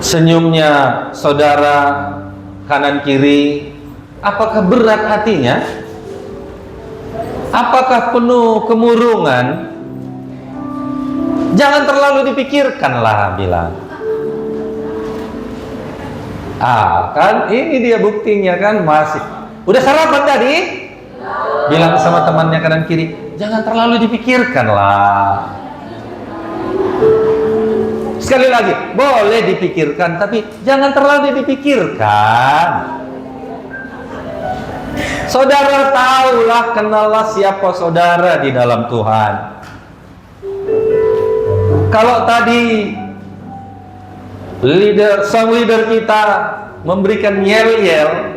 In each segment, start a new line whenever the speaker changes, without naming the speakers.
senyumnya saudara kanan kiri, apakah berat hatinya? Apakah penuh kemurungan? Jangan terlalu dipikirkanlah, bilang. Kan ini dia buktinya kan, masih. Udah sarapan tadi? Bilang sama temannya kanan kiri, jangan terlalu dipikirkanlah. Sekali lagi, boleh dipikirkan, tapi jangan terlalu dipikirkan. Saudara tahulah, kenallah siapa saudara di dalam Tuhan. Kalau tadi sang leader kita memberikan yel-yel,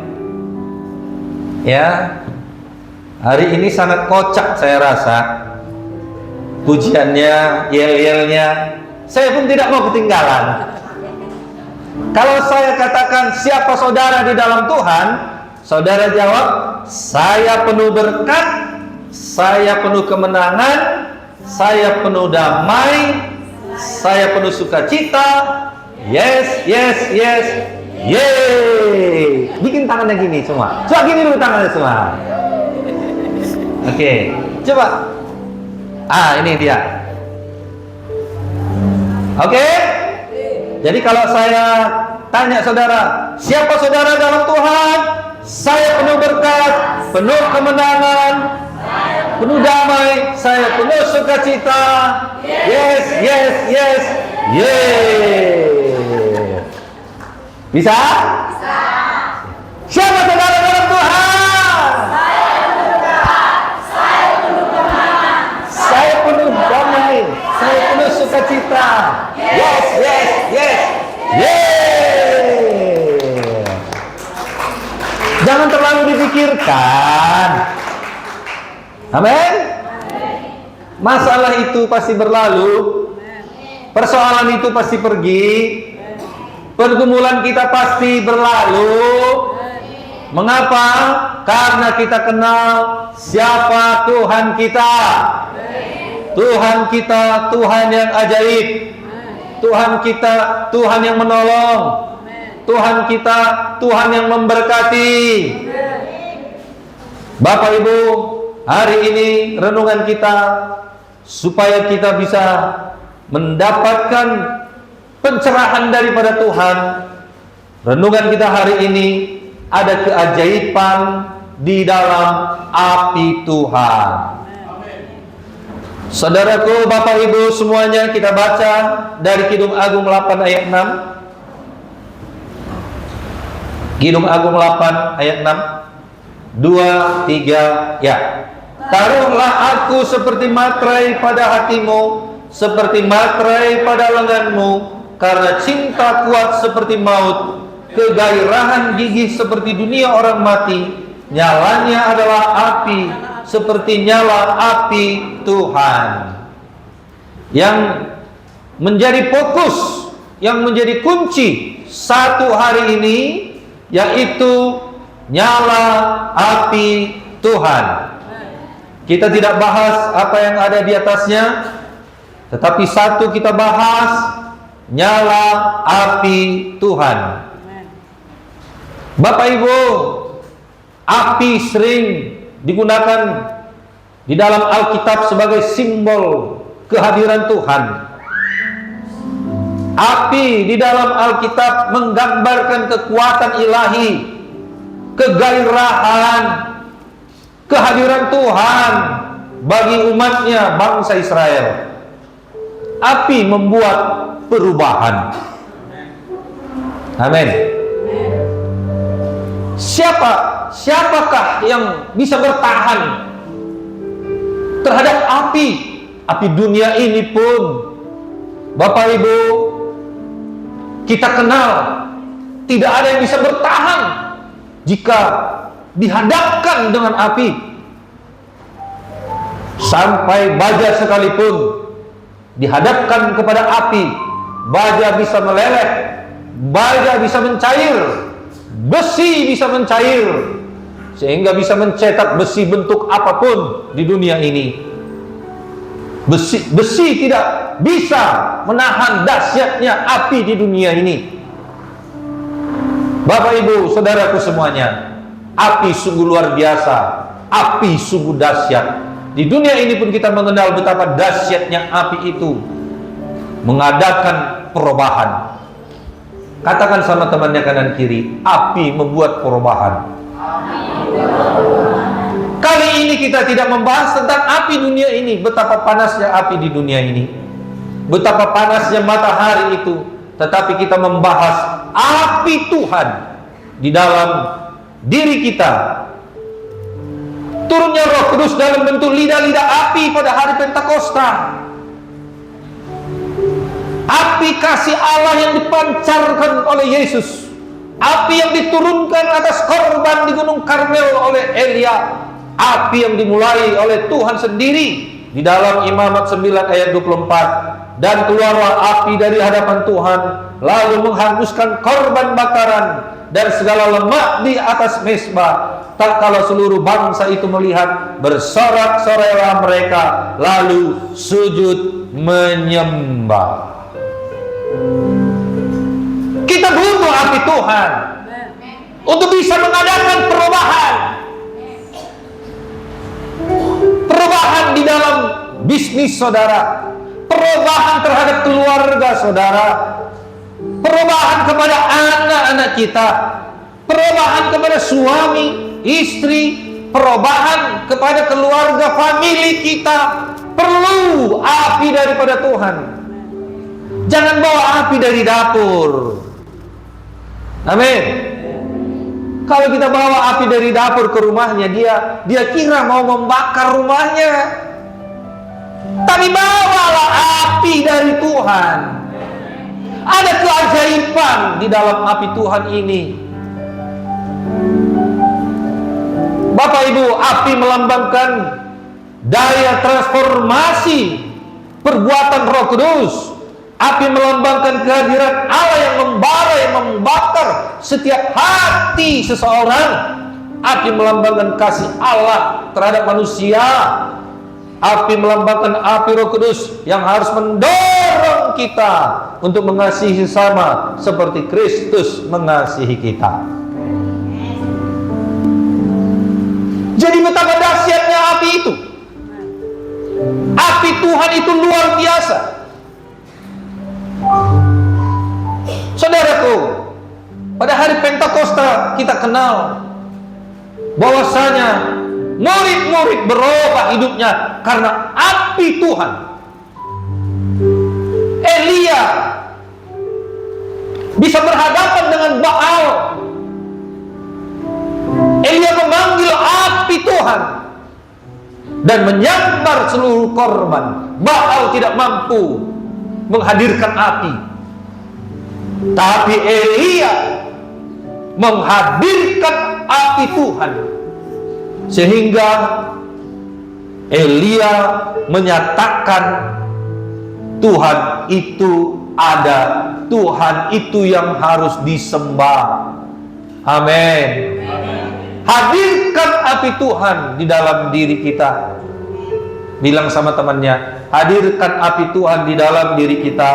ya, hari ini sangat kocak saya rasa pujiannya, yel-yelnya. Saya pun tidak mau ketinggalan. Kalau saya katakan siapa saudara di dalam Tuhan, saudara jawab, saya penuh berkat, saya penuh kemenangan, saya penuh damai, saya penuh sukacita. Yes, yes, yes, yeay. Bikin tangannya gini semua. Coba gini dulu tangannya semua. Oke, coba. Ini dia. Oke? Jadi kalau saya tanya saudara, siapa saudara dalam Tuhan? Saya penuh berkat, penuh kemenangan, penuh damai, saya penuh sukacita. Yes, yes, yes, yeay. Bisa? Bisa. Siapa saudara dalam Tuhan? Saya penuh berkat, saya penuh kemenangan, saya penuh damai, saya penuh sukacita. Yes, yes, yes, yeay. Jangan terlalu dipikirkan. Amin. Masalah itu pasti berlalu. Persoalan itu pasti pergi. Pergumulan kita pasti berlalu. Mengapa? Karena kita kenal siapa Tuhan kita. Tuhan kita, Tuhan yang ajaib. Tuhan kita, Tuhan yang menolong. Tuhan kita, Tuhan yang memberkati. Bapak Ibu, hari ini renungan kita supaya kita bisa mendapatkan pencerahan daripada Tuhan. Renungan kita hari ini ada keajaiban di dalam api Tuhan. Saudaraku, Bapak Ibu semuanya, kita baca dari Kidung Agung 8 ayat 6. Kidung Agung 8 ayat 6. 2, 3, ya. Taruhlah aku seperti materai pada hatimu, seperti materai pada lenganmu, karena cinta kuat seperti maut, kegairahan gigih seperti dunia orang mati, nyalanya adalah api, seperti nyala api Tuhan. Yang menjadi fokus, yang menjadi kunci satu hari ini, yaitu nyala api Tuhan. Kita tidak bahas apa yang ada di atasnya, tetapi satu kita bahas, nyala api Tuhan. Bapak Ibu, api sering digunakan di dalam Alkitab sebagai simbol kehadiran Tuhan. Api di dalam Alkitab menggambarkan kekuatan ilahi, kegairahan, kehadiran Tuhan bagi umatnya, bangsa Israel. Api membuat perubahan. Amin. Siapakah yang bisa bertahan terhadap api dunia ini pun? Bapak Ibu, kita kenal tidak ada yang bisa bertahan jika dihadapkan dengan api. Sampai baja sekalipun dihadapkan kepada api, baja bisa meleleh, baja bisa mencair, besi bisa mencair, sehingga bisa mencetak besi bentuk apapun di dunia ini. Besi tidak bisa menahan dahsyatnya api di dunia ini. Bapak Ibu, saudaraku semuanya, api sungguh luar biasa, api sungguh dahsyat. Di dunia ini pun kita mengenal betapa dahsyatnya api itu mengadakan perubahan. Katakan sama temannya kanan kiri, api membuat perubahan. Kali ini kita tidak membahas tentang api dunia ini, betapa panasnya api di dunia ini, betapa panasnya matahari itu, tetapi kita membahas api Tuhan di dalam diri kita. Turunnya Roh Kudus dalam bentuk lidah-lidah api pada hari Pentakosta. Api kasih Allah yang dipancarkan oleh Yesus, api yang diturunkan atas korban di Gunung Karmel oleh Elia, api yang dimulai oleh Tuhan sendiri di dalam Imamat 9 ayat 24. Dan keluarlah api dari hadapan Tuhan, lalu menghanguskan korban bakaran dan segala lemak di atas mezbah. Tak kala seluruh bangsa itu melihat, bersorak-sorailah mereka, lalu sujud menyembah. Kita butuh api Tuhan untuk bisa mengadakan perubahan. Perubahan di dalam bisnis saudara, perubahan terhadap keluarga saudara, perubahan kepada anak-anak kita, perubahan kepada suami, istri, perubahan kepada keluarga, famili kita. Perlu api daripada Tuhan. Jangan bawa api dari dapur. Amin. Kalau kita bawa api dari dapur ke rumahnya, dia kira mau membakar rumahnya. Tapi bawalah api dari Tuhan. Ada keajaiban di dalam api Tuhan ini. Bapak Ibu, api melambangkan daya transformasi perbuatan Roh Kudus. Api melambangkan kehadiran Allah yang membara, yang membakar setiap hati seseorang. Api melambangkan kasih Allah terhadap manusia. Api melambangkan api Roh Kudus yang harus mendorong kita untuk mengasihi sesama seperti Kristus mengasihi kita. Jadi betapa dahsyatnya api itu. Api Tuhan itu luar biasa. Saudaraku, pada hari Pentakosta kita kenal bahwasanya murid-murid berubah hidupnya karena api Tuhan. Elia bisa berhadapan dengan Baal. Elia memanggil api Tuhan dan menyambar seluruh korban. Baal tidak mampu menghadirkan api, tapi Elia menghadirkan api Tuhan, sehingga Elia menyatakan Tuhan itu ada, Tuhan itu yang harus disembah. Amin. Hadirkan api Tuhan di dalam diri kita. Bilang sama temannya, hadirkan api Tuhan di dalam diri kita.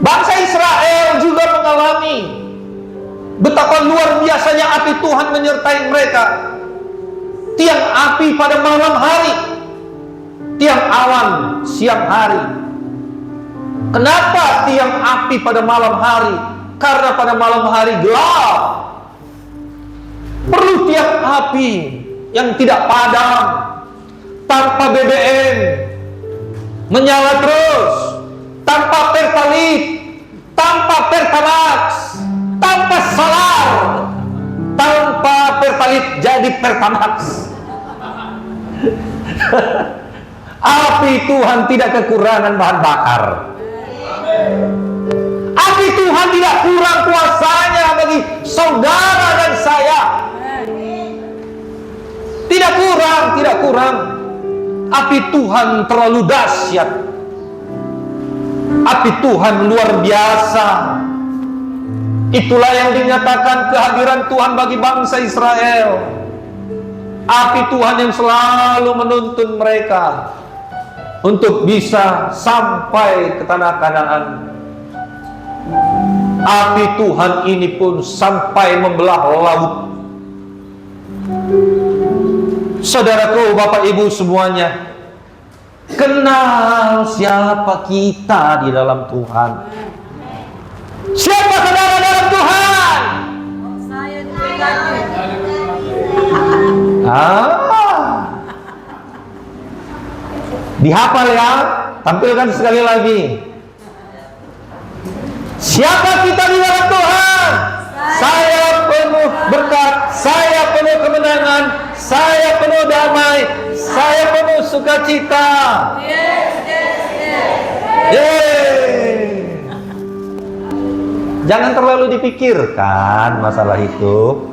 Bangsa Israel juga mengalami betapa luar biasanya api Tuhan menyertai mereka. Tiang api pada malam hari, tiang awan siang hari. Kenapa tiang api pada malam hari? Karena pada malam hari gelap. Perlu tiang api yang tidak padam, tanpa BBM, menyala terus, tanpa pertalit, tanpa pertamax, tanpa solar, tanpa pertalit jadi pertamax. Api Tuhan tidak kekurangan bahan bakar. Api Tuhan tidak kurang kuasanya bagi saudara dan saya. Tidak kurang, tidak kurang. Api Tuhan terlalu dahsyat. Api Tuhan luar biasa. Itulah yang dinyatakan kehadiran Tuhan bagi bangsa Israel. Api Tuhan yang selalu menuntun mereka. untuk bisa sampai ke tanah Kanaan. Api Tuhan ini pun sampai membelah laut. Saudaraku, Bapak Ibu semuanya, kenal siapa kita di dalam Tuhan. Siapa saudara dalam Tuhan?
Saya dikasih.
Dihafal ya, tampilkan sekali lagi. Siapa kita di dalam Tuhan? Saya penuh berkat, saya penuh kemenangan, saya penuh damai, saya penuh sukacita. Yeay. Jangan terlalu dipikirkan masalah itu.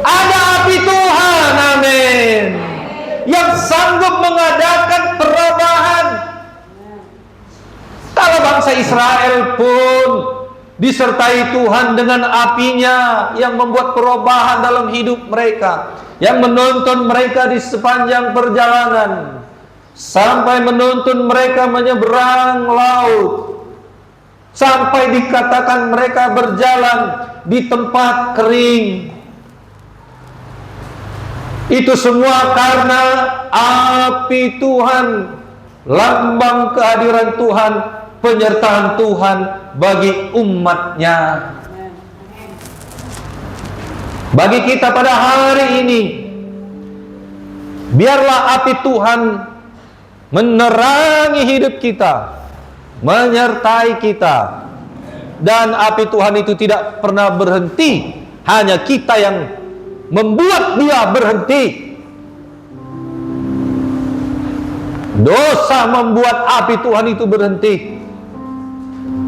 Ada api Tuhan, amin, yang sanggup mengadakan perubahan. Kalau bangsa Israel pun disertai Tuhan dengan apinya yang membuat perubahan dalam hidup mereka, yang menuntun mereka di sepanjang perjalanan, sampai menuntun mereka menyeberang laut, sampai dikatakan mereka berjalan di tempat kering. Itu semua karena api Tuhan, lambang kehadiran Tuhan, penyertaan Tuhan bagi umatnya. Bagi kita pada hari ini, biarlah api Tuhan menerangi hidup kita, menyertai kita. Dan api Tuhan itu tidak pernah berhenti, hanya kita yang membuat dia berhenti. Dosa membuat api Tuhan itu berhenti.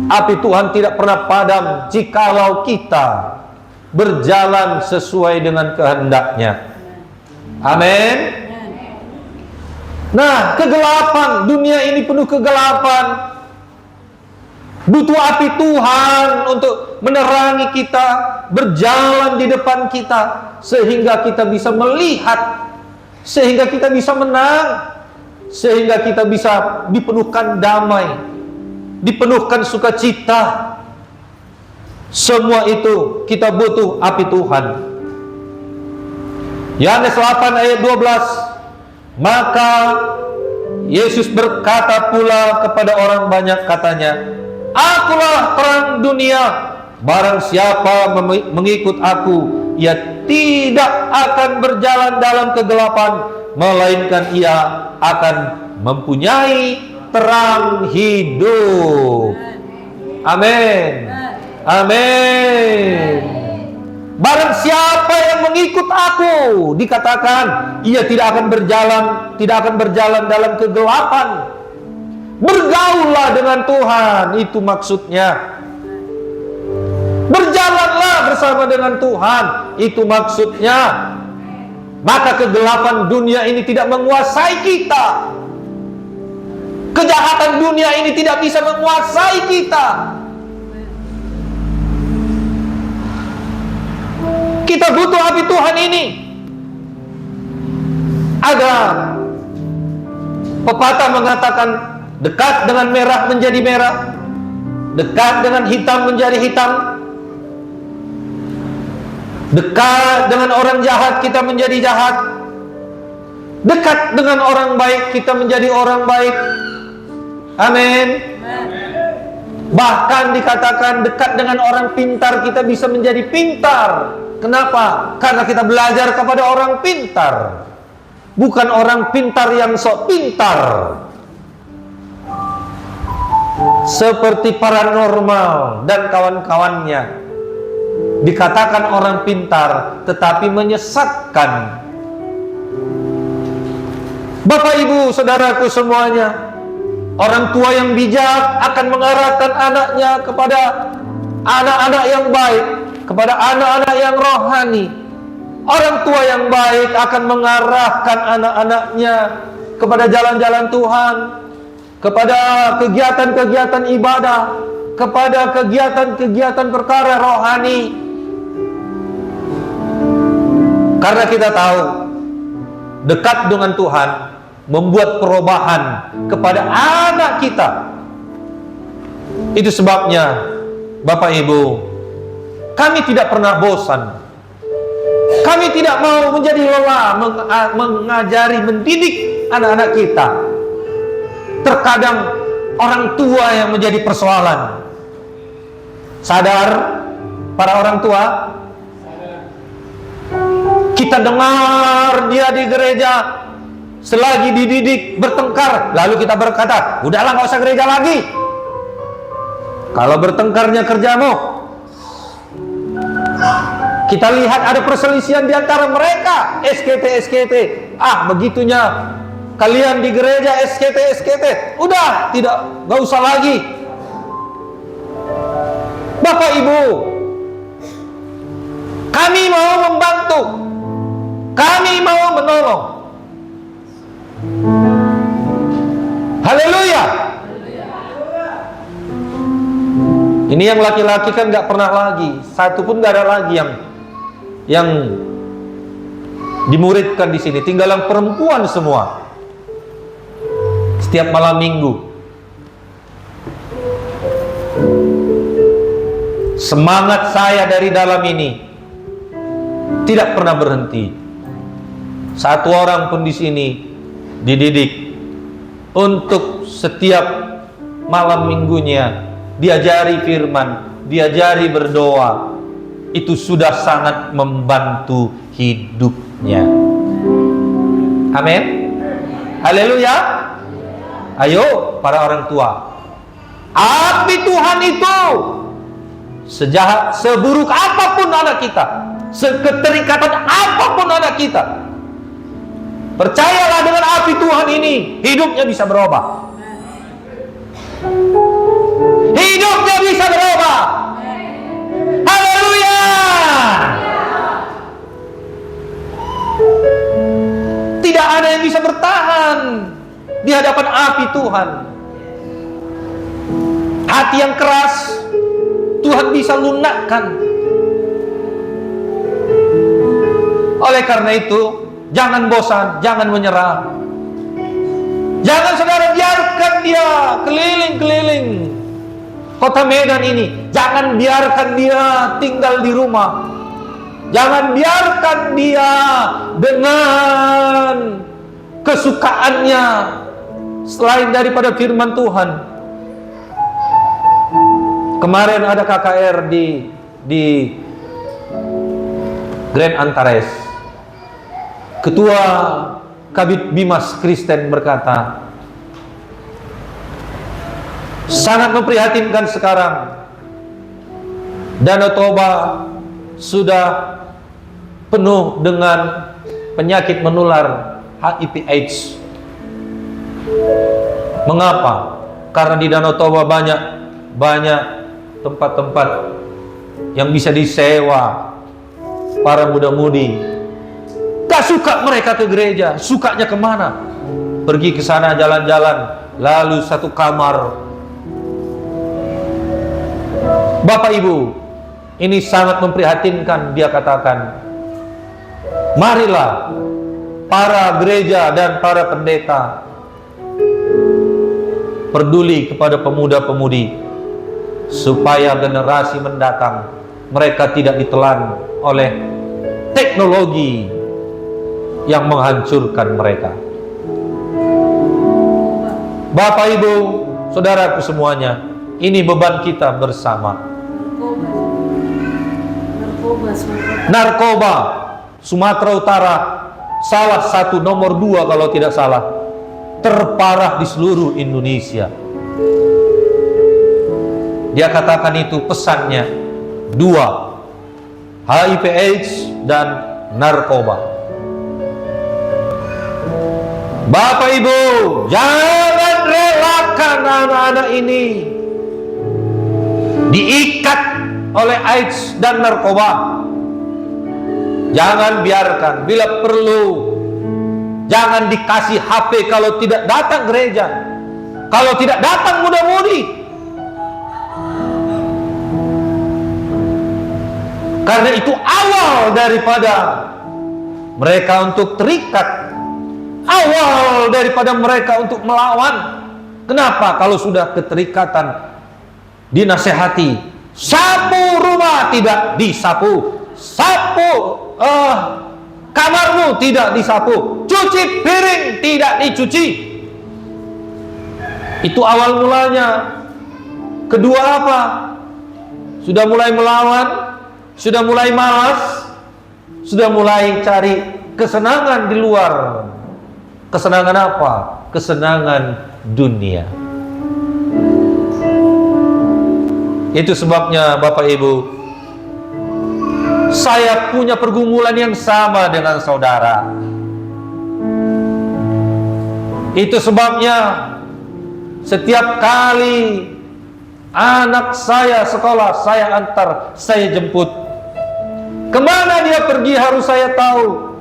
Api Tuhan tidak pernah padam jikalau kita berjalan sesuai dengan kehendaknya. Amin. Nah, kegelapan, dunia ini penuh kegelapan. Butuh api Tuhan untuk menerangi kita, berjalan di depan kita, sehingga kita bisa melihat, sehingga kita bisa menang, sehingga kita bisa dipenuhkan damai, dipenuhkan sukacita. Semua itu kita butuh api Tuhan. Yohanes 8 ayat 12. Maka Yesus berkata pula kepada orang banyak, katanya, Akulah terang dunia. Barang siapa mengikut aku, ia tidak akan berjalan dalam kegelapan, melainkan ia akan mempunyai terang hidup. Amin. Amin. Barang siapa yang mengikut aku, dikatakan ia tidak akan berjalan dalam kegelapan. Bergaullah dengan Tuhan, itu maksudnya. Berjalanlah bersama dengan Tuhan, itu maksudnya. Maka kegelapan dunia ini tidak menguasai kita. Kejahatan dunia ini tidak bisa menguasai kita. Kita butuh api Tuhan ini. Ada pepatah mengatakan, dekat dengan merah menjadi merah, dekat dengan hitam menjadi hitam, dekat dengan orang jahat kita menjadi jahat, dekat dengan orang baik kita menjadi orang baik. Amin. Bahkan dikatakan dekat dengan orang pintar kita bisa menjadi pintar. Kenapa? Karena kita belajar kepada orang pintar, bukan orang pintar yang sok pintar. Seperti paranormal dan kawan-kawannya, dikatakan orang pintar tetapi menyesatkan. Bapak Ibu saudaraku semuanya, orang tua yang bijak akan mengarahkan anaknya kepada anak-anak yang baik, kepada anak-anak yang rohani. Orang tua yang baik akan mengarahkan anak-anaknya kepada jalan-jalan Tuhan, kepada kegiatan-kegiatan ibadah, kepada kegiatan-kegiatan perkara rohani. Karena kita tahu dekat dengan Tuhan membuat perubahan kepada anak kita. Itu sebabnya Bapak Ibu, kami tidak pernah bosan. Kami tidak mau menjadi lelah mengajari, mendidik anak-anak kita. Terkadang orang tua yang menjadi persoalan. Sadar para orang tua? Kita dengar dia di gereja selagi dididik bertengkar, lalu kita berkata, udahlah nggak usah gereja lagi. Kalau bertengkarnya kerjamu, kita lihat ada perselisihan di antara mereka, SKT. Begitunya kalian di gereja SKT. Udah, nggak usah lagi. Bapak Ibu, kami mau membantu, kami mau menolong. Haleluya. Ini yang laki-laki kan nggak pernah lagi, satu pun nggak ada lagi yang dimuridkan di sini. Tinggal yang perempuan semua. Setiap malam minggu. Semangat saya dari dalam ini tidak pernah berhenti. Satu orang pun di sini dididik untuk setiap malam minggunya diajari firman, diajari berdoa. Itu sudah sangat membantu hidupnya. Amin. Haleluya. Ayo para orang tua, api Tuhan itu sejahat, seburuk apapun anak kita, seketerikatan apapun anak kita, percayalah dengan api Tuhan ini, hidupnya bisa berubah. Hidupnya bisa berubah. Haleluya. Tidak ada yang bisa bertahan di hadapan api Tuhan. Hati yang keras Tuhan bisa lunakkan. Oleh karena itu, jangan bosan, jangan menyerah. Jangan saudara biarkan dia keliling-keliling kota Medan ini. Jangan biarkan dia tinggal di rumah. Jangan biarkan dia dengan kesukaannya selain daripada firman Tuhan. Kemarin ada KKR di Grand Antares. Ketua Kabid Bimas Kristen berkata, sangat memprihatinkan sekarang Danau Toba sudah penuh dengan penyakit menular HIV/AIDS. Mengapa? Karena di Danau Toba banyak tempat-tempat yang bisa disewa para muda-mudi. Gak suka mereka ke gereja, sukanya kemana? Pergi ke sana jalan-jalan, lalu satu kamar. Bapak Ibu, ini sangat memprihatinkan. Dia katakan, marilah para gereja dan para pendeta peduli kepada pemuda-pemudi, supaya generasi mendatang mereka tidak ditelan oleh teknologi yang menghancurkan mereka. Bapak Ibu, saudaraku semuanya, ini beban kita bersama. Narkoba Sumatera Utara salah satu nomor 2 kalau tidak salah, terparah di seluruh Indonesia. Dia katakan itu pesannya 2, HIV/AIDS dan narkoba. Bapak Ibu, jangan relakan anak-anak ini diikat oleh AIDS dan narkoba. Jangan biarkan. Bila perlu, jangan dikasih HP kalau tidak datang gereja, kalau tidak datang muda-mudi. Karena itu awal daripada mereka untuk terikat awal daripada mereka untuk melawan. Kenapa? Kalau sudah keterikatan, dinasehati, sapu rumah tidak disapu, sapu kamarmu tidak disapu, cuci piring tidak dicuci. Itu awal mulanya. Kedua apa? Sudah mulai melawan, sudah mulai malas, sudah mulai cari kesenangan di luar. Kesenangan apa? Kesenangan dunia. Itu sebabnya Bapak Ibu, saya punya pergumulan yang sama dengan saudara. Itu sebabnya setiap kali anak saya sekolah, saya antar, saya jemput. Kemana dia pergi harus saya tahu.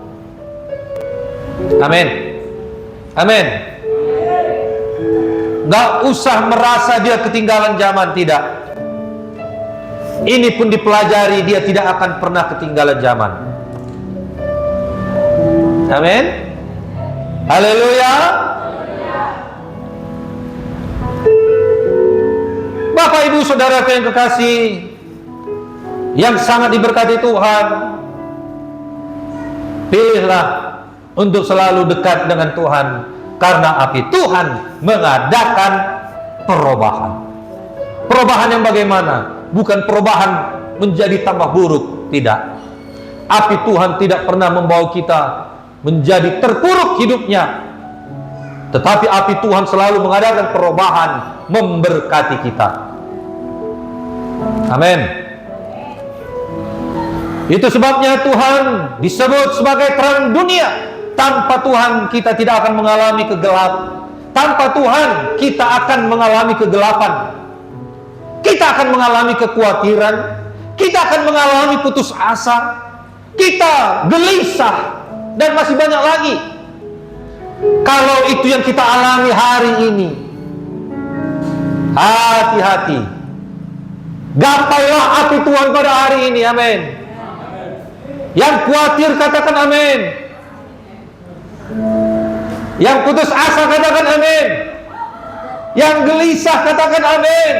Amin. Amin. Gak usah merasa dia ketinggalan zaman, tidak. Ini pun dipelajari, dia tidak akan pernah ketinggalan zaman. Amin. Haleluya. Bapak Ibu Saudara yang kekasih, yang sangat diberkati Tuhan, pilihlah untuk selalu dekat dengan Tuhan, karena api Tuhan mengadakan perubahan. Perubahan yang bagaimana? Bukan perubahan menjadi tambah buruk, tidak. Api Tuhan tidak pernah membawa kita menjadi terpuruk hidupnya, tetapi api Tuhan selalu mengadakan perubahan, memberkati kita. Amin. Itu sebabnya Tuhan disebut sebagai terang dunia. Tanpa Tuhan kita tidak akan mengalami kegelap. Tanpa Tuhan kita akan mengalami kegelapan. Kita akan mengalami kekhawatiran. Kita akan mengalami putus asa. Kita gelisah. Dan masih banyak lagi. Kalau itu yang kita alami hari ini, hati-hati. Gapailah api Tuhan pada hari ini. Amin. Yang khawatir katakan amin. Yang putus asa katakan amin. Yang gelisah katakan amin.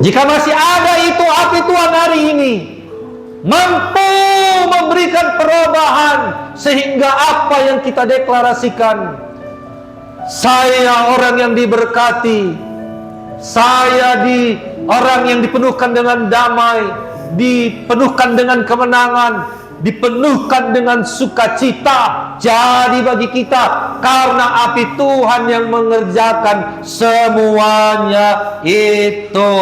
Jika masih ada itu api Tuhan hari ini, mampu memberikan perubahan, sehingga apa yang kita deklarasikan, saya orang yang diberkati, saya orang yang dipenuhkan dengan damai, dipenuhkan dengan kemenangan, dipenuhkan dengan sukacita, jadi bagi kita, karena api Tuhan yang mengerjakan semuanya itu.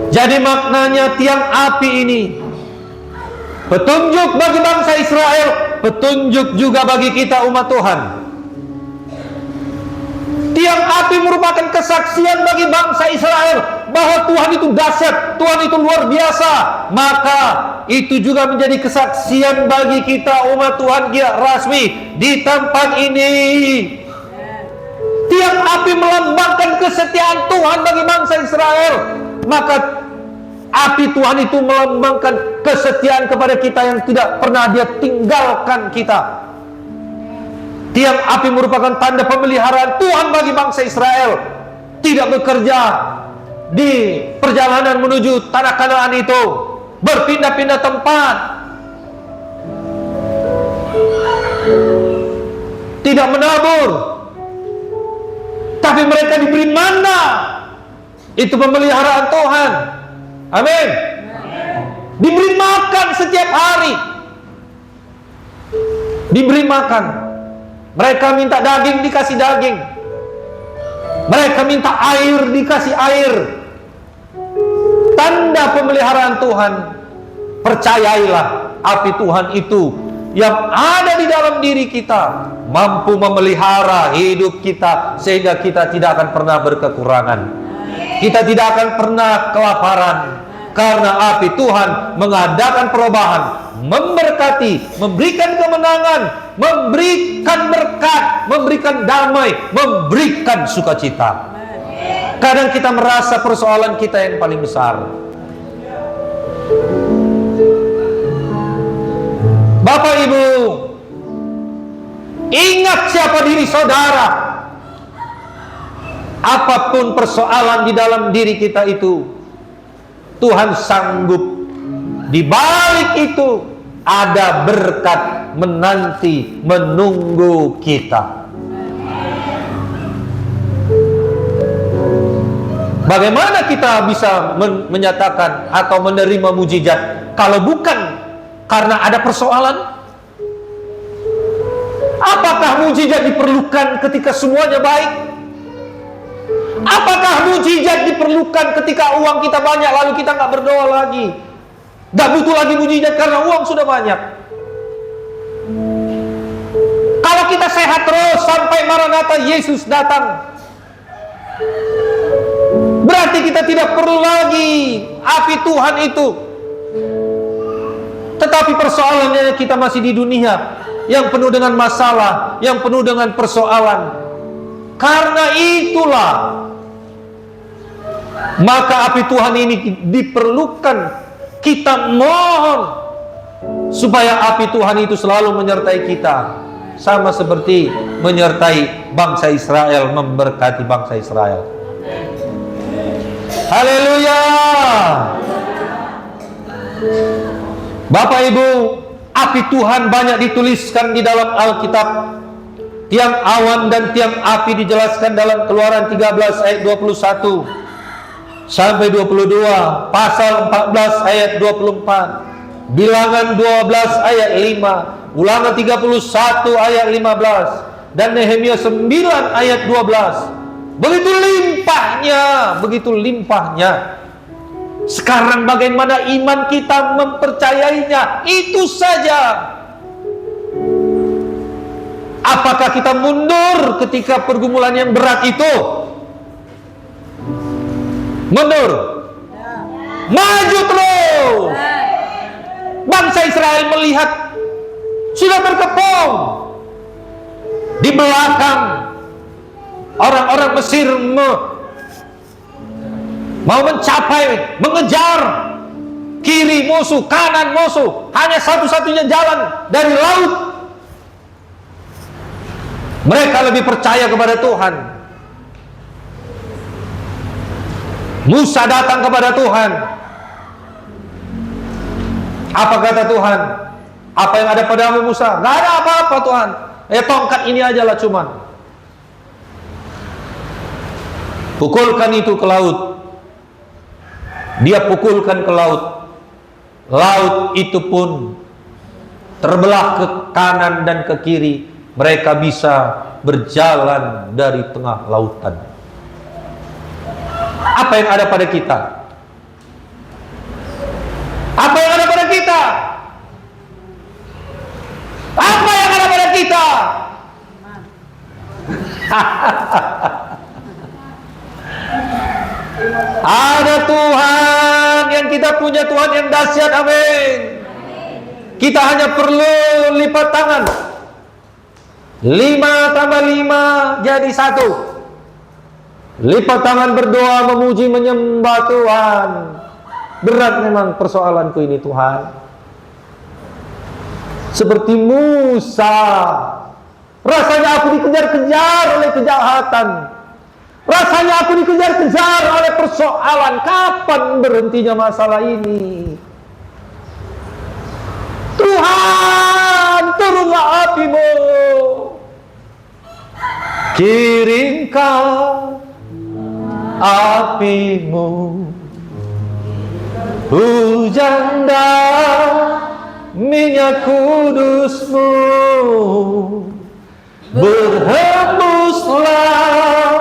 Jadi maknanya tiang api ini petunjuk bagi bangsa Israel, petunjuk juga bagi kita umat Tuhan. Tiang api merupakan kesaksian bagi bangsa Israel bahwa Tuhan itu dahsyat, Tuhan itu luar biasa. Maka itu juga menjadi kesaksian bagi kita umat Tuhan rasmi di tempat ini. Tiang api melambangkan kesetiaan Tuhan bagi bangsa Israel. Maka api Tuhan itu melambangkan kesetiaan kepada kita yang tidak pernah Dia tinggalkan kita. Tiang api merupakan tanda pemeliharaan Tuhan bagi bangsa Israel. Tidak bekerja di perjalanan menuju tanah Kanaan itu, berpindah-pindah tempat, tidak menabur, tapi mereka diberi manna. Itu pemeliharaan Tuhan. Amin. Diberi makan setiap hari, diberi makan. Mereka minta daging, dikasih daging. Mereka minta air, dikasih air. Tanda pemeliharaan Tuhan. Percayailah, api Tuhan itu yang ada di dalam diri kita mampu memelihara hidup kita, sehingga kita tidak akan pernah berkekurangan. Kita tidak akan pernah kelaparan, karena api Tuhan mengadakan perubahan, memberkati, memberikan kemenangan, memberikan berkat, memberikan damai, memberikan sukacita. Kadang kita merasa persoalan kita yang paling besar. Bapak Ibu, ingat siapa diri saudara. Apapun persoalan di dalam diri kita itu, Tuhan sanggup. Di balik itu ada berkat menanti, menunggu kita. Bagaimana kita bisa menyatakan atau menerima mujizat kalau bukan karena ada persoalan? Apakah mujizat diperlukan ketika semuanya baik? Apakah mujizat diperlukan ketika uang kita banyak lalu kita nggak berdoa lagi? Nggak butuh lagi mujizat karena uang sudah banyak. Kalau kita sehat terus sampai Maranatha Yesus datang, berarti kita tidak perlu lagi api Tuhan itu. Tetapi persoalannya kita masih di dunia yang penuh dengan masalah, yang penuh dengan persoalan. Karena itulah maka api Tuhan ini diperlukan. Kita mohon supaya api Tuhan itu selalu menyertai kita, sama seperti menyertai bangsa Israel, memberkati bangsa Israel. Haleluya. Bapak Ibu, api Tuhan banyak dituliskan di dalam Alkitab. Tiang awan dan tiang api dijelaskan dalam Keluaran 13 ayat 21 sampai 22, pasal 14 ayat 24, Bilangan 12 ayat 5, Ulangan 31 ayat 15, dan Nehemia 9 ayat 12. Begitu limpahnya. Sekarang bagaimana iman kita mempercayainya? Itu saja. Apakah kita mundur ketika pergumulan yang berat itu? Mundur? Maju terus. Bangsa Israel melihat sudah terkepung. Di belakang orang-orang Mesir mau mencapai, mengejar kiri musuh, kanan musuh. Hanya satu-satunya jalan dari laut. Mereka lebih percaya kepada Tuhan. Musa datang kepada Tuhan. Apa kata Tuhan? Apa yang ada padamu Musa? Gak ada apa-apa Tuhan. Tongkat ini aja lah cuman. Pukulkan itu ke laut. Dia pukulkan ke laut. Laut itu pun terbelah ke kanan dan ke kiri. Mereka bisa berjalan dari tengah lautan. Apa yang ada pada kita? Apa yang ada pada kita? Apa yang ada pada kita? Ada Tuhan yang kita punya, Tuhan yang dahsyat. Amin. Kita hanya perlu lipat tangan. 5 tambah 5 jadi 1. Lipat tangan, berdoa, memuji, menyembah Tuhan. Berat memang persoalanku ini Tuhan. Seperti Musa, rasanya aku dikejar-kejar oleh kejahatan. Rasanya aku dikejar-kejar oleh persoalan. Kapan berhentinya masalah ini? Tuhan, turunlah api-Mu. Kirimkan api-Mu, hujan dan minyak kudus-Mu, berhembuslah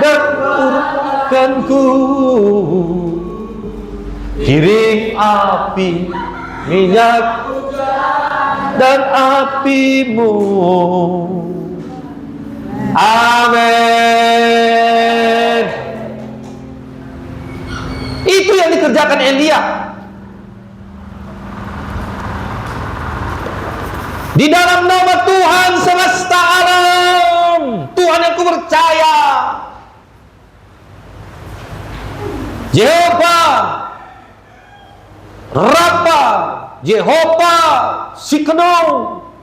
dan urutkanku. Kirim api, minyak dan api-Mu. Amin. Itu yang dikerjakan Elia. Di dalam nama Tuhan semesta alam, Tuhan yang ku percaya, Jehovah Rafa, Jehovah Sikeno,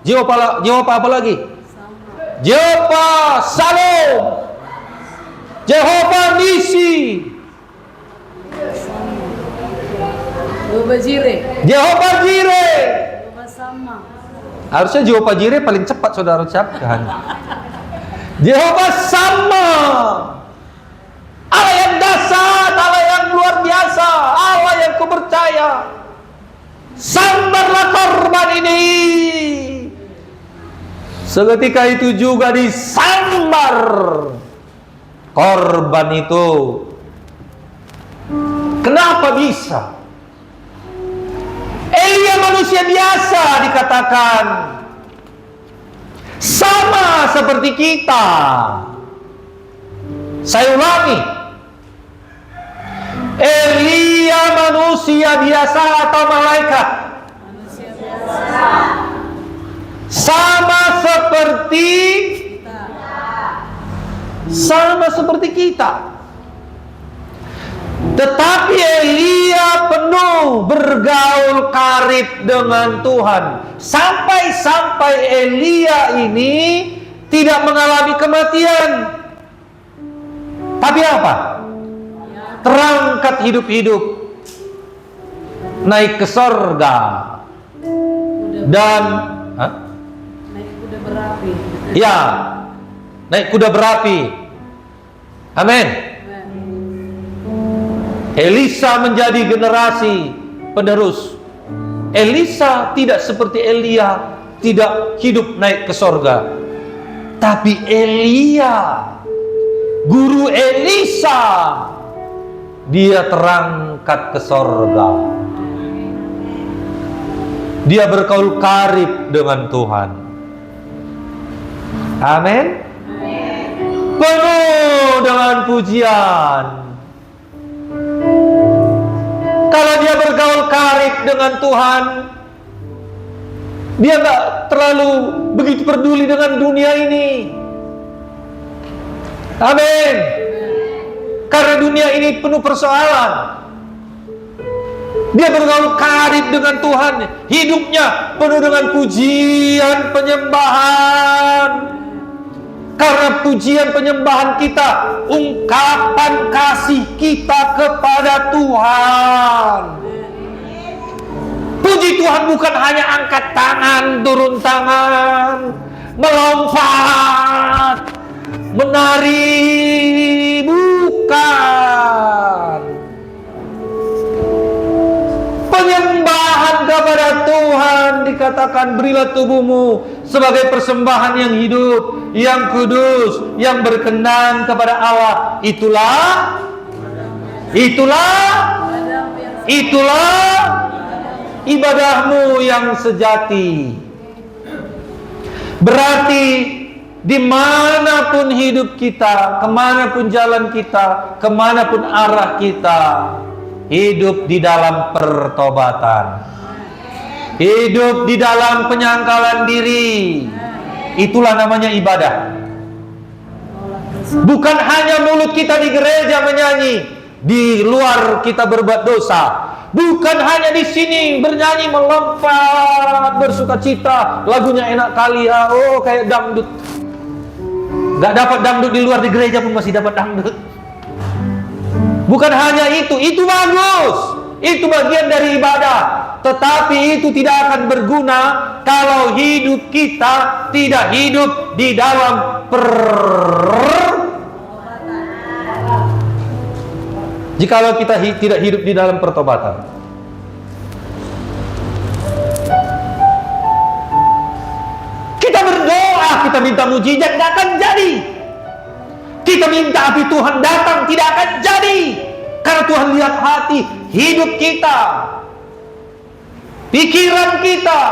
Jehovah apa lagi? Jehovah Salom, Jehovah Nisi,
Jehovah Jireh.
Jehovah Jireh.
Jehovah Sama.
Harusnya Jehovah Jireh paling cepat saudara ucapkan. Jehovah Sama, Allah yang dahsyat, Allah yang luar biasa, Allah yang ku percaya. Sambarlah korban ini. Seketika itu juga disambar korban itu. Kenapa bisa? Elia manusia biasa dikatakan, sama seperti kita. Saya ulangi, Elia manusia biasa atau malaikat?
Manusia biasa.
Sama seperti kita. Tetapi Elia penuh bergaul karib dengan Tuhan. Sampai-sampai Elia ini tidak mengalami kematian. Tapi apa? Terangkat hidup-hidup, naik ke sorga. Dan
naik kuda berapi.
ya, naik kuda berapi. Amin. Elisa menjadi generasi penerus. Elisa tidak seperti Elia, tidak hidup naik ke sorga. Tapi Elia, guru Elisa, dia terangkat ke sorga. Dia bergaul karib dengan Tuhan. Amin. Penuh dengan pujian. Kalau dia bergaul karib dengan Tuhan, dia nggak terlalu begitu peduli dengan dunia ini. Amin. Karena dunia ini penuh persoalan. Dia bergaul karib dengan Tuhan, hidupnya penuh dengan pujian, penyembahan. Karena pujian penyembahan kita, ungkapan kasih kita kepada Tuhan. Puji Tuhan bukan hanya angkat tangan, turun tangan, melompat, menari, bukan. Penyembahan kepada Tuhan dikatakan, berilah tubuhmu sebagai persembahan yang hidup, yang kudus, yang berkenan kepada Allah. Itulah ibadahmu yang sejati. Berarti dimanapun hidup kita, kemanapun jalan kita, kemanapun arah kita, hidup di dalam pertobatan, hidup di dalam penyangkalan diri. Itulah namanya ibadah. Bukan hanya mulut kita di gereja menyanyi, di luar kita berbuat dosa. Bukan hanya di sini bernyanyi, melompat, bersukacita, lagunya enak kali ya, oh kayak dangdut. Gak dapat dangdut di luar, di gereja pun masih dapat dangdut. Bukan hanya itu bagus, itu bagian dari ibadah. Tetapi itu tidak akan berguna kalau hidup kita tidak hidup di dalam jikalau kita tidak hidup di dalam pertobatan. Kita berdoa, kita minta mujizat, tidak akan jadi. Kita minta api Tuhan datang, tidak akan jadi. Karena Tuhan lihat hati, hidup kita, pikiran kita.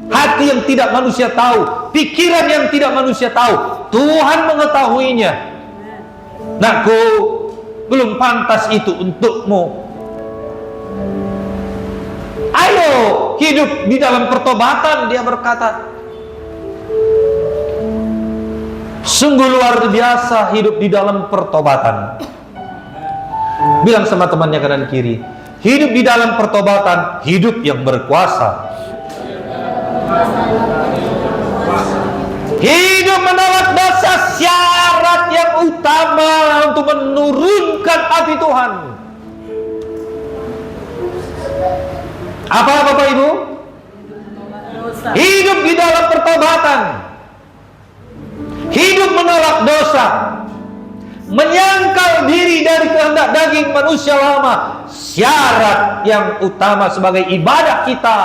Hati yang tidak manusia tahu, pikiran yang tidak manusia tahu, Tuhan mengetahuinya. Nakku, belum pantas itu untukmu. Ayo hidup di dalam pertobatan, dia berkata. Sungguh luar biasa hidup di dalam pertobatan. Bilang sama temannya kanan kiri, hidup di dalam pertobatan, hidup yang berkuasa. Hidup menolak dosa, syarat yang utama untuk menurunkan api Tuhan. Apa Bapak Ibu?
Dosa.
Hidup di dalam pertobatan, hidup menolak dosa, menyangkal diri dari kehendak daging manusia lama, syarat yang utama sebagai ibadah kita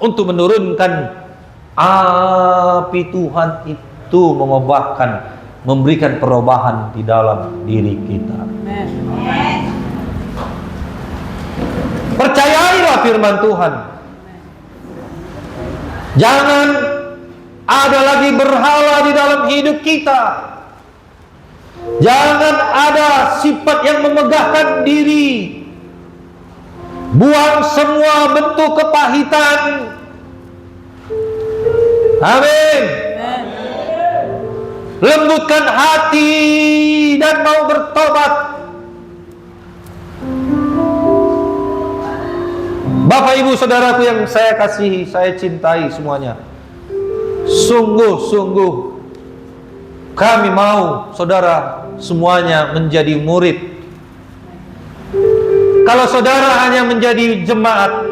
untuk menurunkan api Tuhan itu, mengubahkan, memberikan perubahan di dalam diri kita.
Amen.
Percayailah firman Tuhan. Jangan ada lagi berhala di dalam hidup kita. Jangan ada sifat yang memegahkan diri. Buang semua bentuk kepahitan. Amin. Lembutkan hati dan mau bertobat. Bapak Ibu Saudaraku yang saya kasihi, saya cintai semuanya, sungguh-sungguh kami mau saudara semuanya menjadi murid. Kalau saudara hanya menjadi jemaat,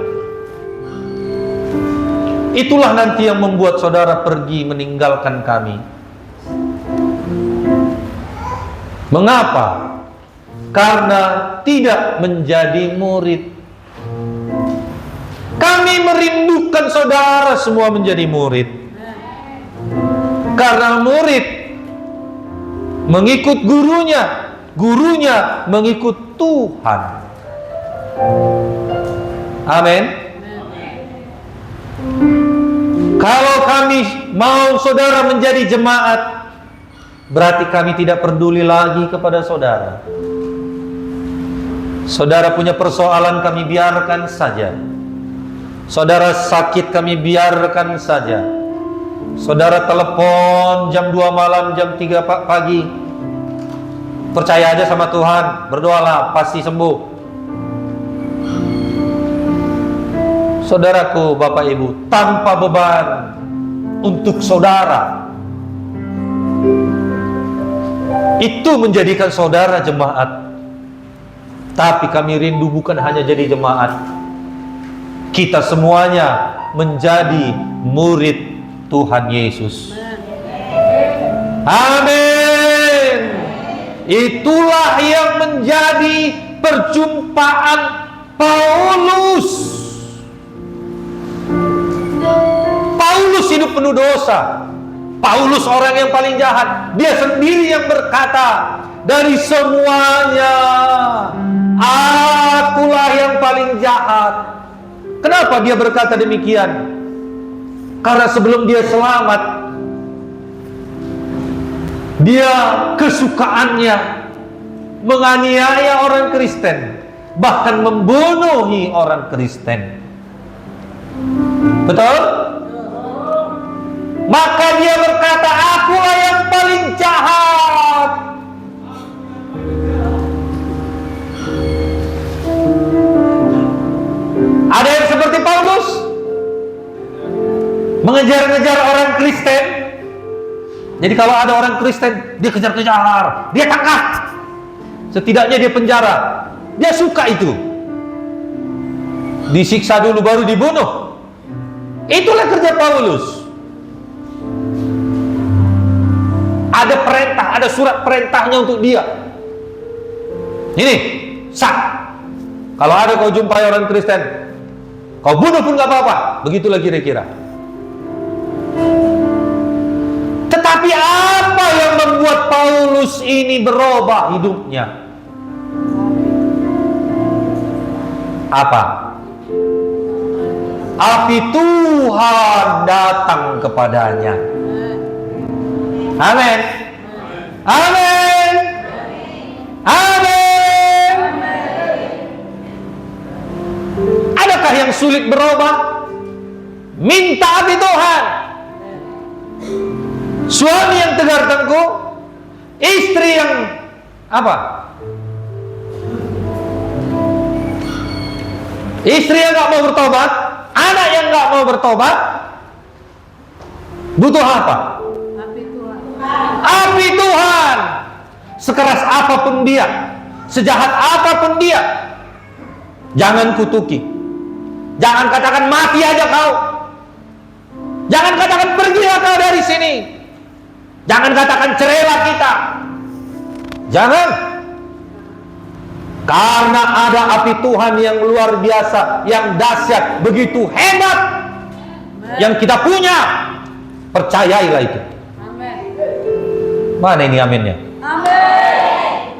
itulah nanti yang membuat saudara pergi meninggalkan kami. Mengapa? Karena tidak menjadi murid. Kami merindukan saudara semua menjadi murid. Karena murid mengikut gurunya, gurunya mengikut Tuhan. Amin. Kalau kami mau saudara menjadi jemaat, berarti kami tidak peduli lagi kepada saudara. Saudara punya persoalan, kami biarkan saja. Saudara sakit, kami biarkan saja. Saudara telepon jam 2 malam, jam 3 pagi, percaya aja sama Tuhan, berdoalah, pasti sembuh. Saudaraku, Bapak Ibu, tanpa beban untuk saudara, itu menjadikan saudara jemaat. Tapi kami rindu bukan hanya jadi jemaat, kita semuanya menjadi murid Tuhan Yesus. Amin. Itulah yang menjadi perjumpaan Paulus. Paulus hidup penuh dosa. Paulus orang yang paling jahat. Dia sendiri yang berkata, dari semuanya akulah yang paling jahat. Kenapa dia berkata demikian? Karena sebelum dia selamat, dia kesukaannya menganiaya orang Kristen, bahkan membunuhi orang Kristen. Betul? Maka dia berkata, akulah yang paling jahat. Ada yang seperti Paulus mengejar-ngejar orang Kristen. Jadi kalau ada orang Kristen, dia kejar-kejar, dia tangkap, setidaknya dia penjara. Dia suka itu. Disiksa dulu baru dibunuh. Itulah kerja Paulus. Ada perintah, ada surat perintahnya untuk dia. Ini sah. Kalau ada kau jumpai orang Kristen, kau bunuh pun gak apa-apa. Begitulah kira-kira. Tetapi apa yang membuat Paulus ini berubah hidupnya? Apa? Api Tuhan datang kepadanya. Amin. Amin. Amin. Adakah yang sulit berubah? Minta api Tuhan. Suami yang tegar tengkuk, istri yang apa? Istri yang nggak mau bertobat, anak yang nggak mau bertobat, butuh apa?
Api Tuhan.
Api Tuhan. Sekeras apapun dia, sejahat apapun dia, jangan kutuki. Jangan katakan mati aja kau. Jangan katakan pergilah kau dari sini. Jangan katakan cerailah kita. Jangan. Karena ada api Tuhan yang luar biasa, yang dahsyat, begitu hebat, yang kita punya. Percayailah itu.
Amin.
Mana ini aminnya?
Amin.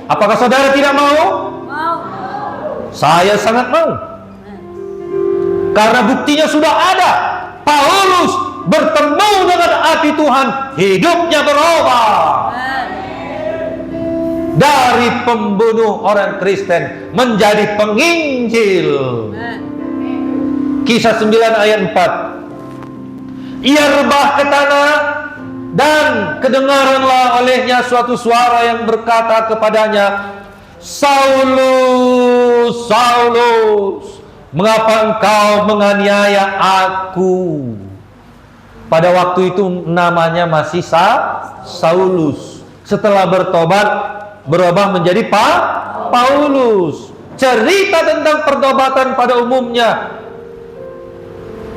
Apakah saudara tidak mau?
Mau.
Saya sangat mau. Karena buktinya sudah ada. Paulus bertemu dengan api Tuhan, hidupnya berubah. Dari pembunuh orang Kristen menjadi penginjil. Kisah 9 ayat 4. Ia rebah ke tanah, dan kedengaranlah olehnya suatu suara yang berkata kepadanya, Saulus, Saulus, mengapa engkau menganiaya aku? Pada waktu itu namanya masih Saulus. Setelah bertobat, berubah menjadi Paulus. Cerita tentang pertobatan pada umumnya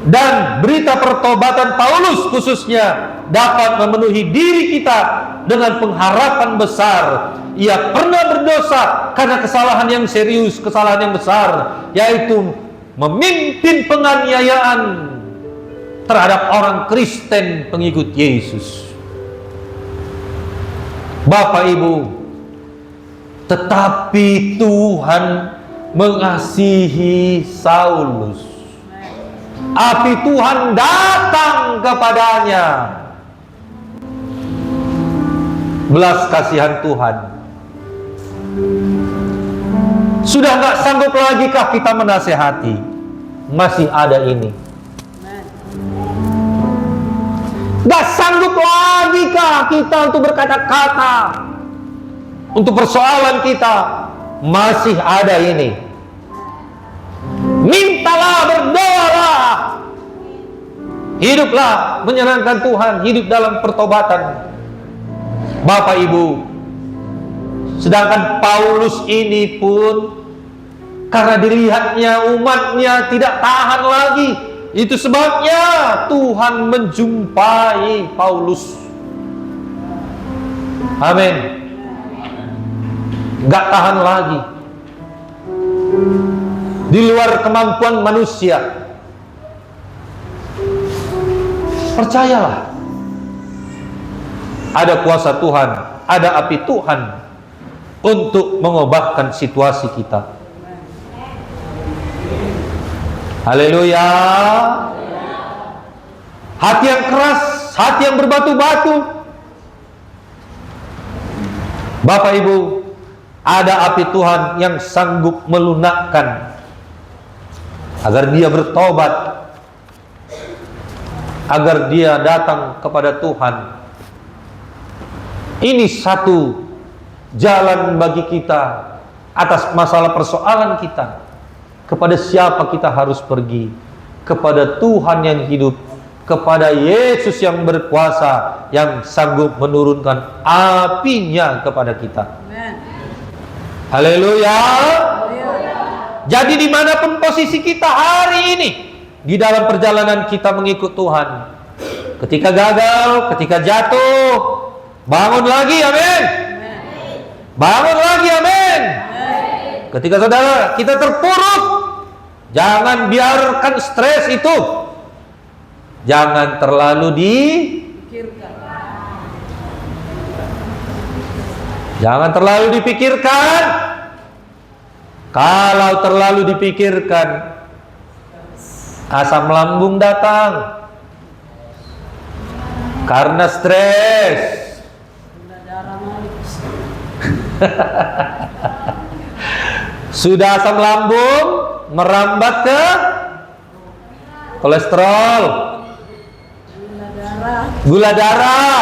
dan berita pertobatan Paulus khususnya dapat memenuhi diri kita dengan pengharapan besar. Ia pernah berdosa karena kesalahan yang serius, kesalahan yang besar, yaitu memimpin penganiayaan terhadap orang Kristen pengikut Yesus. Bapak Ibu, tetapi Tuhan mengasihi Saulus. Api Tuhan datang kepadanya. Belas kasihan Tuhan. Sudah nggak sanggup lagi kah kita menasehati? Masih ada ini. Nggak sanggup lagi kah kita untuk berkata-kata? Untuk persoalan kita masih ada ini. Mintalah, berdoalah, hiduplah menyenangkan Tuhan, hidup dalam pertobatan. Bapak Ibu, sedangkan Paulus ini pun karena dilihatnya umatnya tidak tahan lagi, itu sebabnya Tuhan menjumpai Paulus. Amin. Gak tahan lagi. Di luar kemampuan manusia. Percayalah, ada kuasa Tuhan, ada api Tuhan untuk mengubahkan situasi kita. Haleluya. Hati yang keras, hati yang berbatu-batu. Bapak Ibu, ada api Tuhan yang sanggup melunakkan agar dia bertobat, agar dia datang kepada Tuhan. Ini satu jalan bagi kita atas masalah persoalan kita. Kepada siapa kita harus pergi? Kepada Tuhan yang hidup, kepada Yesus yang berkuasa, yang sanggup menurunkan apinya kepada kita. Haleluya. Jadi dimanapun posisi kita hari ini, di dalam perjalanan kita mengikut Tuhan, ketika gagal, ketika jatuh, bangun lagi, amin. Bangun lagi, amin. Ketika saudara kita terpuruk, jangan biarkan stres itu, jangan terlalu jangan terlalu dipikirkan. Kalau terlalu dipikirkan, asam lambung datang karena stres. Sudah asam lambung merambat ke kolesterol, gula darah,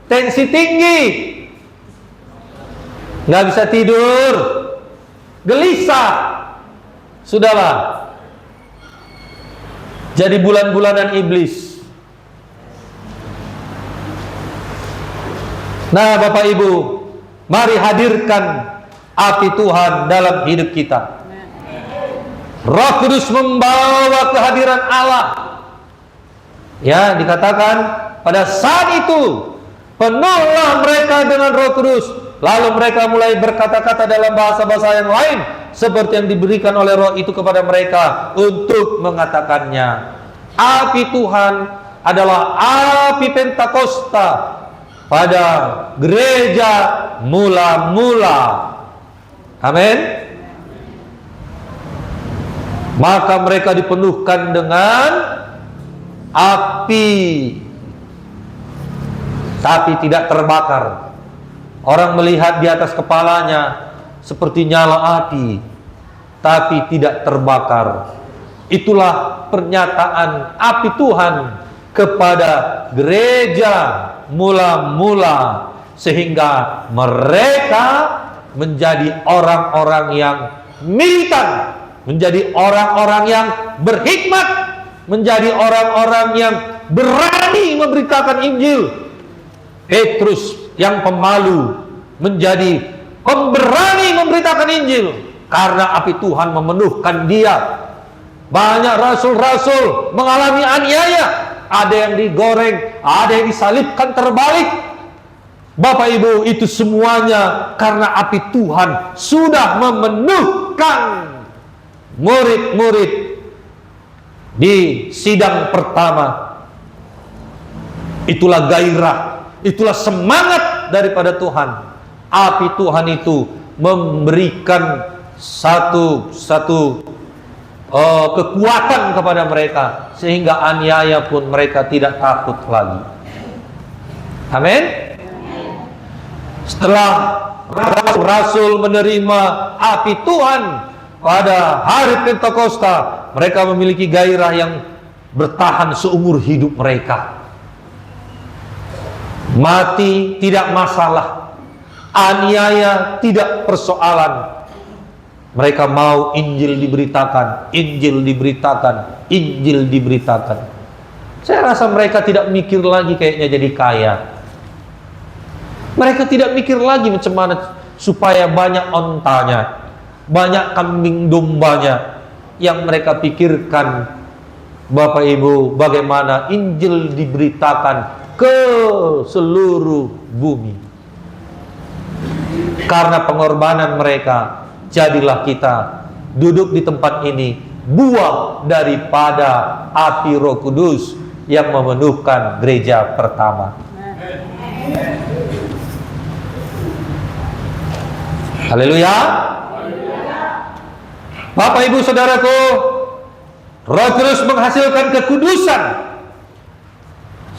tensi tinggi, nggak bisa tidur, gelisah. Sudahlah, jadi bulan-bulanan iblis. Nah, Bapak Ibu, mari hadirkan api Tuhan dalam hidup kita. Roh Kudus membawa kehadiran Allah. Ya, dikatakan pada saat itu penuhlah mereka dengan Roh Kudus. Lalu mereka mulai berkata-kata dalam bahasa-bahasa yang lain seperti yang diberikan oleh Roh itu kepada mereka untuk mengatakannya. Api Tuhan adalah api Pentakosta pada gereja mula-mula. Amin. Maka mereka dipenuhkan dengan api, tapi tidak terbakar. Orang melihat di atas kepalanya seperti nyala api, tapi tidak terbakar. Itulah pernyataan api Tuhan kepada gereja mula-mula, sehingga mereka menjadi orang-orang yang militan, menjadi orang-orang yang berhikmat, menjadi orang-orang yang berani memberitakan Injil. Petrus yang pemalu menjadi pemberani memberitakan Injil karena api Tuhan memenuhkan dia. Banyak rasul-rasul mengalami aniaya, ada yang digoreng, ada yang disalibkan terbalik. Bapak Ibu, itu semuanya karena api Tuhan sudah memenuhkan murid-murid di sidang pertama. Itulah gairah, itulah semangat daripada Tuhan. Api Tuhan itu memberikan satu kekuatan kepada mereka, sehingga aniaya pun mereka tidak takut lagi. Amin. Setelah rasul menerima api Tuhan pada hari Pentakosta, mereka memiliki gairah yang bertahan seumur hidup mereka. Mati tidak masalah, aniaya tidak persoalan. Mereka mau Injil diberitakan, Injil diberitakan, Injil diberitakan. Saya rasa mereka tidak mikir lagi kayaknya jadi kaya. Mereka tidak mikir lagi macam mana supaya banyak ontanya, banyak kambing dombanya. Yang mereka pikirkan, Bapak Ibu, bagaimana Injil diberitakan ke seluruh bumi. Karena pengorbanan mereka, jadilah kita duduk di tempat ini, buah daripada api Roh Kudus yang memenuhkan gereja pertama. Haleluya. Bapak Ibu Saudaraku, Roh Kudus menghasilkan kekudusan.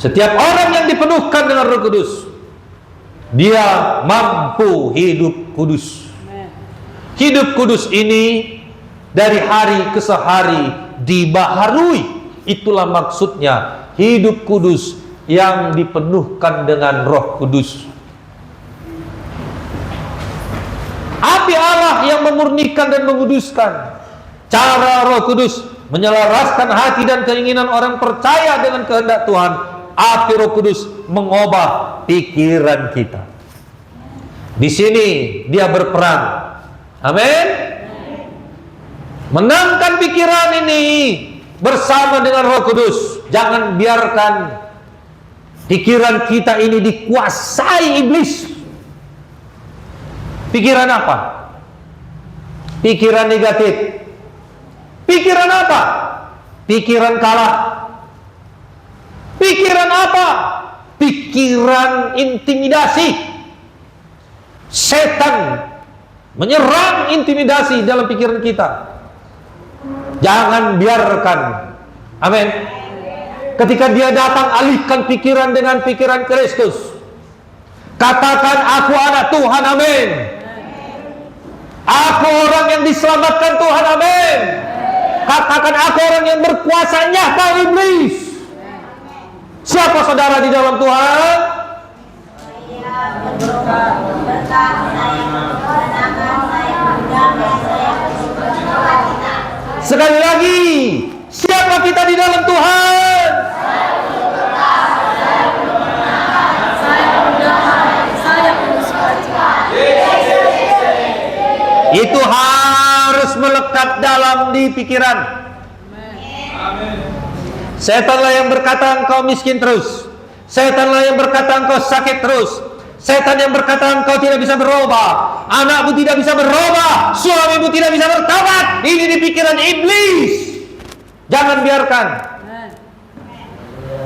Setiap orang yang dipenuhkan dengan Roh Kudus, dia mampu hidup kudus. Hidup kudus ini dari hari ke hari dibaharui. Itulah maksudnya hidup kudus yang dipenuhkan dengan Roh Kudus. Api Allah yang memurnikan dan menguduskan. Cara Roh Kudus menyelaraskan hati dan keinginan orang percaya dengan kehendak Tuhan. Api Roh Kudus mengubah pikiran kita. Di sini dia berperan. Amin. Menangkan pikiran ini bersama dengan Roh Kudus. Jangan biarkan pikiran kita ini dikuasai iblis. Pikiran apa? Pikiran negatif. Pikiran apa? Pikiran kalah. Pikiran apa? Pikiran intimidasi. Setan menyerang intimidasi dalam pikiran kita. Jangan biarkan. Amin. Ketika dia datang, alihkan pikiran dengan pikiran Kristus. Katakan, aku anak Tuhan. Amin. Aku orang yang diselamatkan Tuhan. Amin. Katakan, aku orang yang berkuasa nyata iblis. Siapa saudara di dalam Tuhan? Sekali lagi, siapa Siapa kita di dalam Tuhan?
Saya berdamai, saya penuh sukacita.
Itu harus melekat dalam di pikiran.
Amin.
Setanlah yang berkata engkau miskin terus. Setanlah yang berkata engkau sakit terus. Setan yang berkata engkau tidak bisa berubah. Anakmu tidak bisa berubah. Suamimu tidak bisa bertobat. Ini di pikiran iblis. Jangan biarkan.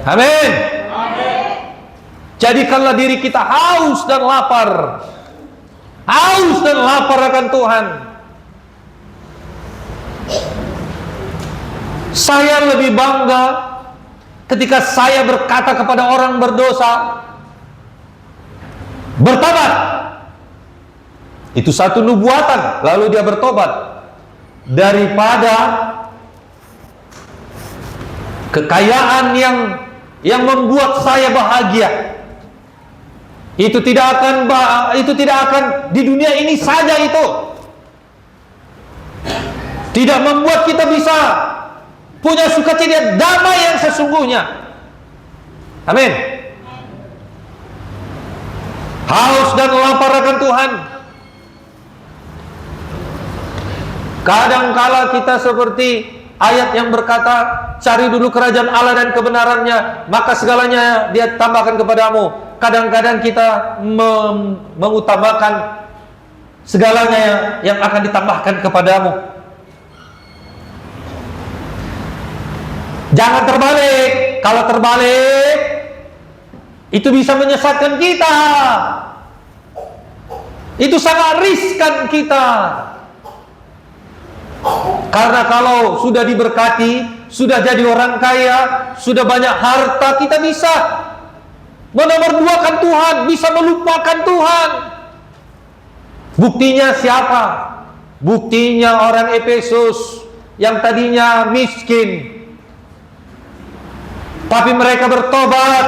Amin. Jadikanlah diri kita haus dan lapar. Haus dan lapar akan Tuhan. Saya lebih bangga ketika saya berkata kepada orang berdosa, bertobat. Itu satu nubuatan, lalu dia bertobat, daripada kekayaan yang membuat saya bahagia. Itu tidak akan di dunia ini saja itu. Tidak membuat kita bisa punya sukacita damai yang sesungguhnya. Amin. Haus dan lapar akan Tuhan. Kadangkala kita seperti ayat yang berkata, cari dulu kerajaan Allah dan kebenarannya, maka segalanya dia tambahkan kepadamu. Kadang-kadang kita mengutamakan segalanya yang akan ditambahkan kepadamu. Jangan terbalik. Kalau terbalik, itu bisa menyesatkan kita. Itu sangat riskan kita. Karena kalau sudah diberkati, sudah jadi orang kaya, sudah banyak harta, kita bisa menomorduakan Tuhan, bisa melupakan Tuhan. Buktinya siapa? Buktinya orang Efesus yang tadinya miskin, tapi mereka bertobat.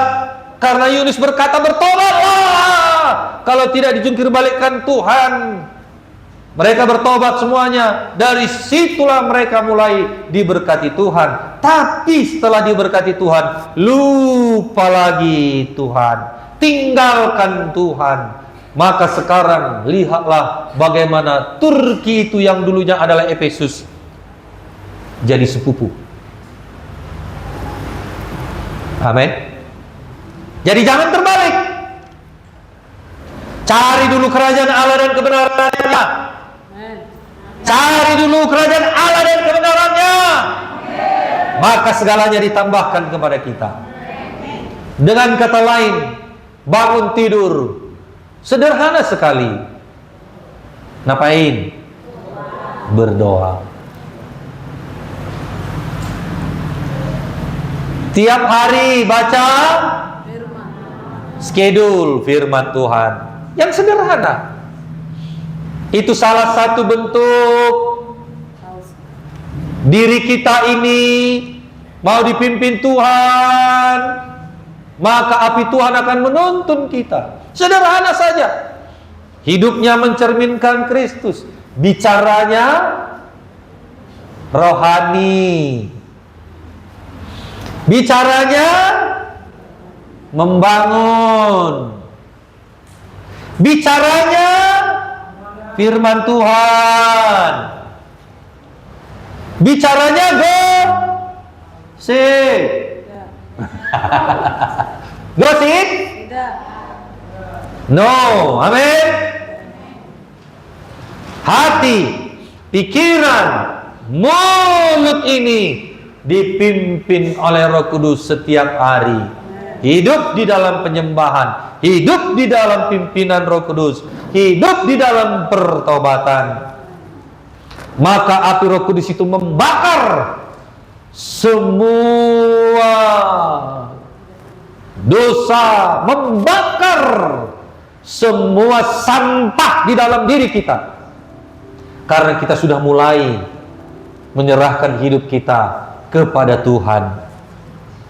Karena Yunus berkata, bertobatlah, kalau tidak dijungkir balikkan Tuhan. Mereka bertobat semuanya. Dari situlah mereka mulai diberkati Tuhan. Tapi setelah diberkati Tuhan, lupa lagi Tuhan, tinggalkan Tuhan. Maka sekarang lihatlah bagaimana Turki itu yang dulunya adalah Efesus jadi sepupu. Amin. Jadi jangan terbalik. Cari dulu kerajaan Allah dan kebenarannya. Cari dulu kerajaan Allah dan kebenarannya, maka segalanya ditambahkan kepada kita. Dengan kata lain, bangun tidur sederhana sekali. Ngapain? Berdoa. Tiap hari baca schedule firman Tuhan yang sederhana. Itu salah satu bentuk diri kita ini mau dipimpin Tuhan, maka api Tuhan akan menuntun kita. Sederhana saja. Hidupnya mencerminkan Kristus, bicaranya rohani, bicaranya membangun, bicaranya firman Tuhan, bicaranya gosip. Gosip?
Tidak.
No, amin. Hati, pikiran, mulut ini dipimpin oleh Roh Kudus setiap hari. Hidup di dalam penyembahan, hidup di dalam pimpinan Roh Kudus, hidup di dalam pertobatan. Maka api Roh Kudus itu membakar semua dosa, membakar semua sampah di dalam diri kita. Karena kita sudah mulai menyerahkan hidup kita kepada Tuhan.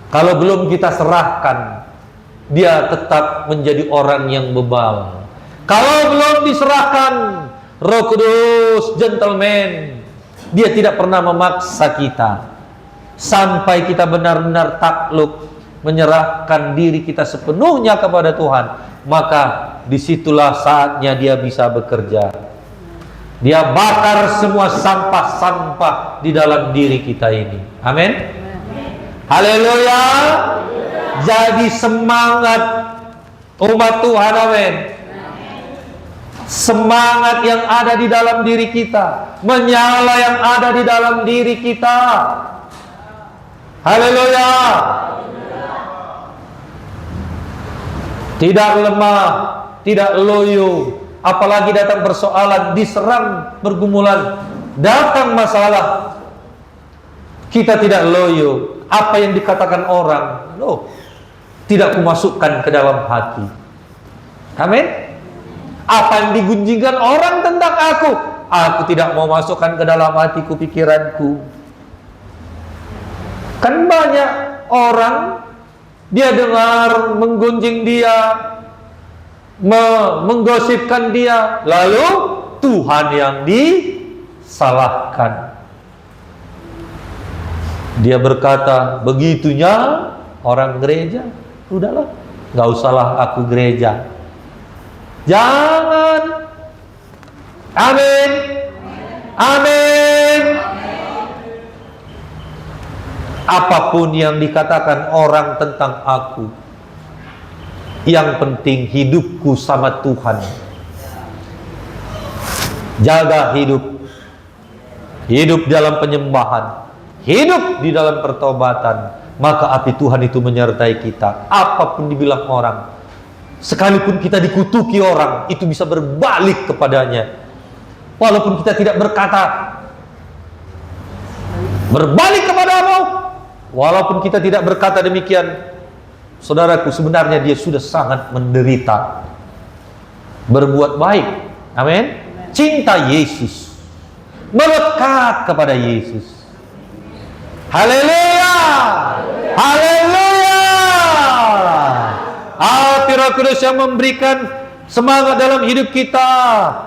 Kalau belum kita serahkan, dia tetap menjadi orang yang bebal. Kalau belum diserahkan, Roh Kudus gentleman, dia tidak pernah memaksa kita. sampai kita benar-benar takluk, menyerahkan diri kita sepenuhnya kepada Tuhan, maka disitulah saatnya dia bisa bekerja. Dia bakar semua sampah-sampah di dalam diri kita ini. Amin. Haleluya. Jadi semangat umat Tuhan. Amin. Semangat yang ada di dalam diri kita, menyala yang ada di dalam diri kita. Haleluya. Tidak lemah, tidak loyo, apalagi datang persoalan, diserang pergumulan, datang masalah, kita tidak loyo. Apa yang dikatakan orang, loh, tidak kumasukkan ke dalam hati. Amin. Apa yang digunjingkan orang tentang aku tidak mau masukkan ke dalam hatiku, pikiranku. Kan banyak orang, dia dengar menggunjing dia, menggosipkan dia, lalu Tuhan yang disalahkan. Dia berkata, begitunya orang gereja, udahlah, nggak usahlah aku gereja. Jangan. Amin. Amin. Apapun yang dikatakan orang tentang aku, yang penting hidupku sama Tuhan. Jaga hidup. Hidup dalam penyembahan, hidup di dalam pertobatan, maka api Tuhan itu menyertai kita. Apapun dibilang orang, sekalipun kita dikutuki orang, itu bisa berbalik kepadanya. Walaupun kita tidak berkata, berbalik kepadamu. Walaupun kita tidak berkata demikian, saudaraku, sebenarnya dia sudah sangat menderita. Berbuat baik. Amin. Cinta Yesus, melekat kepada Yesus. Haleluya. Haleluya. Api Roh Kudus yang memberikan semangat dalam hidup kita.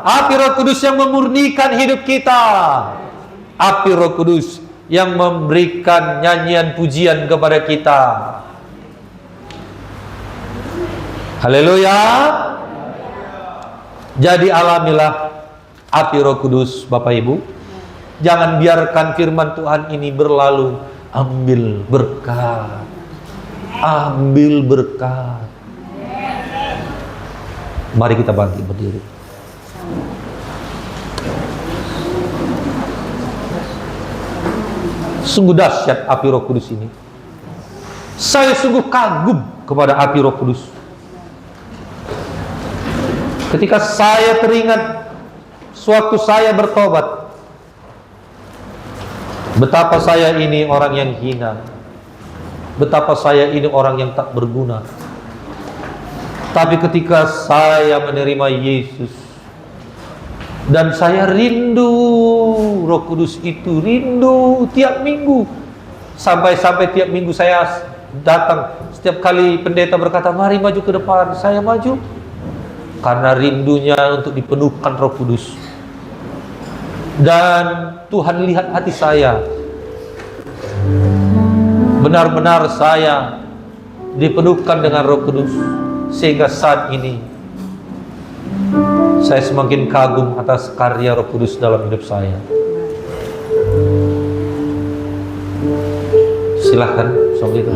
Api Roh Kudus yang memurnikan hidup kita. Api Roh Kudus yang memberikan nyanyian pujian kepada kita. Haleluya. Jadi alamilah api Roh Kudus, Bapak Ibu. Jangan biarkan firman Tuhan ini berlalu. Ambil berkat. Ambil berkat. Mari kita bangkit berdiri. Sungguh dahsyat api Roh Kudus ini. Saya sungguh kagum kepada api Roh Kudus. Ketika saya teringat sewaktu saya bertobat, betapa saya ini orang yang hina, betapa saya ini orang yang tak berguna. Tapi ketika saya menerima Yesus, dan saya rindu Roh Kudus itu, rindu tiap minggu, sampai tiap minggu saya datang. Setiap kali pendeta berkata, mari maju ke depan, saya maju, karena rindunya untuk dipenuhkan Roh Kudus. Dan Tuhan lihat hati saya, benar-benar saya dipenuhkan dengan Roh Kudus, sehingga saat ini saya semakin kagum atas karya Roh Kudus dalam hidup saya. Silahkan, soal itu.